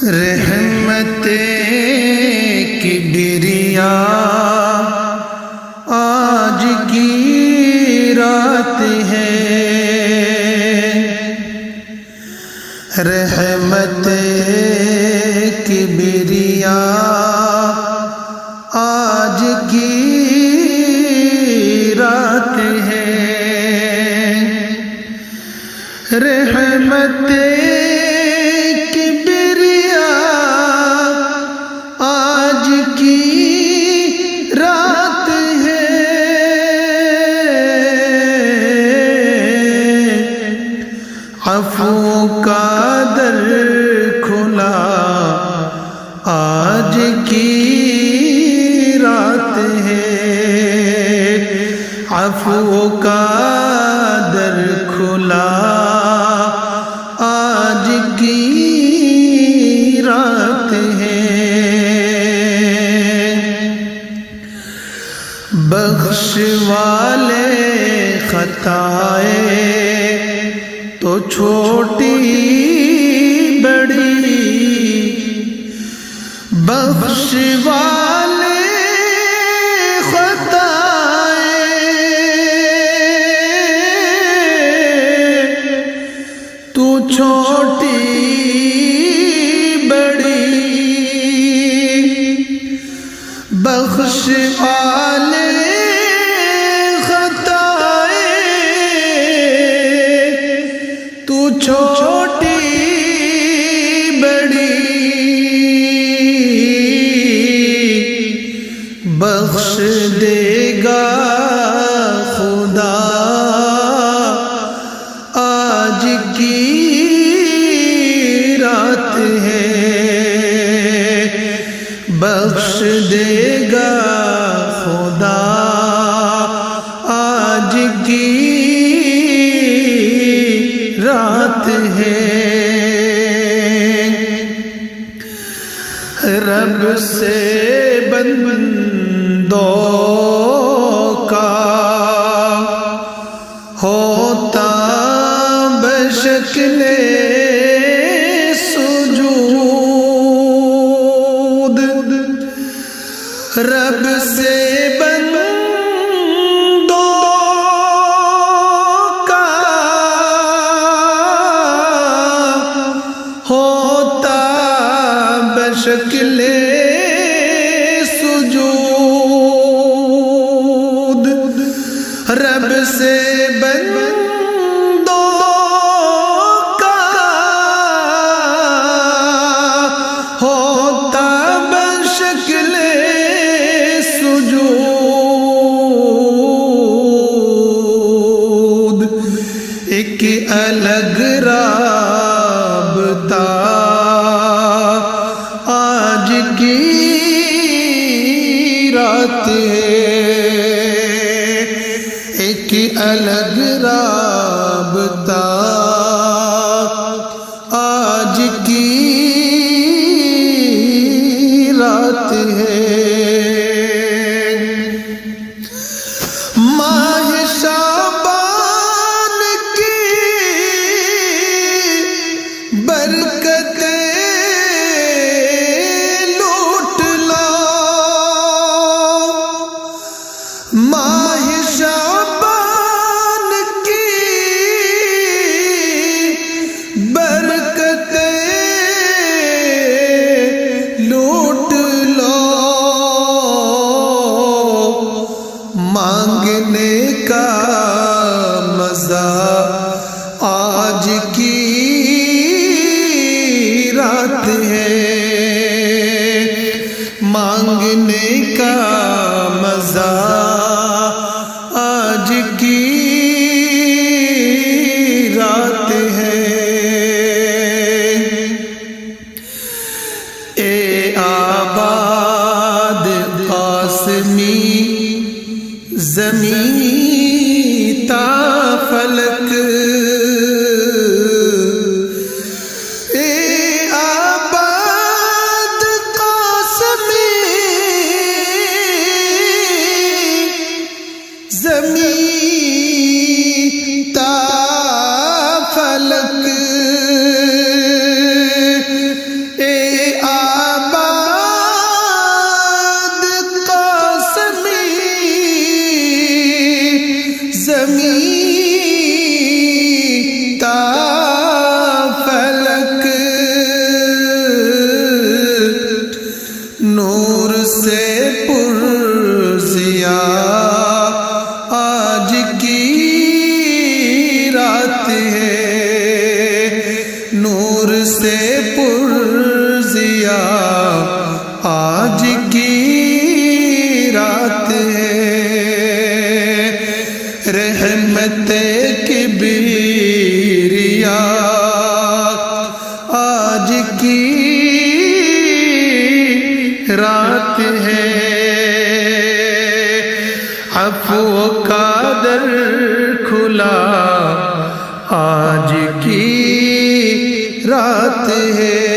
رحمت کی ڈریا آج کی رات ہے، رحمت کی ڈریا آج کی رات ہے، رحمت عفو کا در کھلا آج کی رات ہے، عفو کا در کھلا آج کی رات ہے، بخش والے خطائے تو چھوٹی بڑی، بخش والے خطائے تو چھوٹی بڑی، بخش والے چھوٹی بڑی، بخش دے گا خدا آج کی رات ہے، بخش دے گا خدا آج کی رات ہے، رب سے بندوں کا ہوتا بشکل سجود، رب سے شکل سجود، رب سے بندوں کا ہوتا بشکل سجود، ایک الگ رابطہ آج کی رات ہے، ایک الگ رابطہ آج کی رات ہے، ماہ شعبان کی برکتیں ماہ شعبان کی برکتیں لوٹ لو، مانگنے کا مزہ آج کی رات ہے، مانگنے کا مزہ آج کی رات ہے، اے آباد قاسمی زمین تا فلک، اے آباد قاسمی زمین تا فلک، اے رات ہے، عفو کا در کھلا آج کی رات ہے۔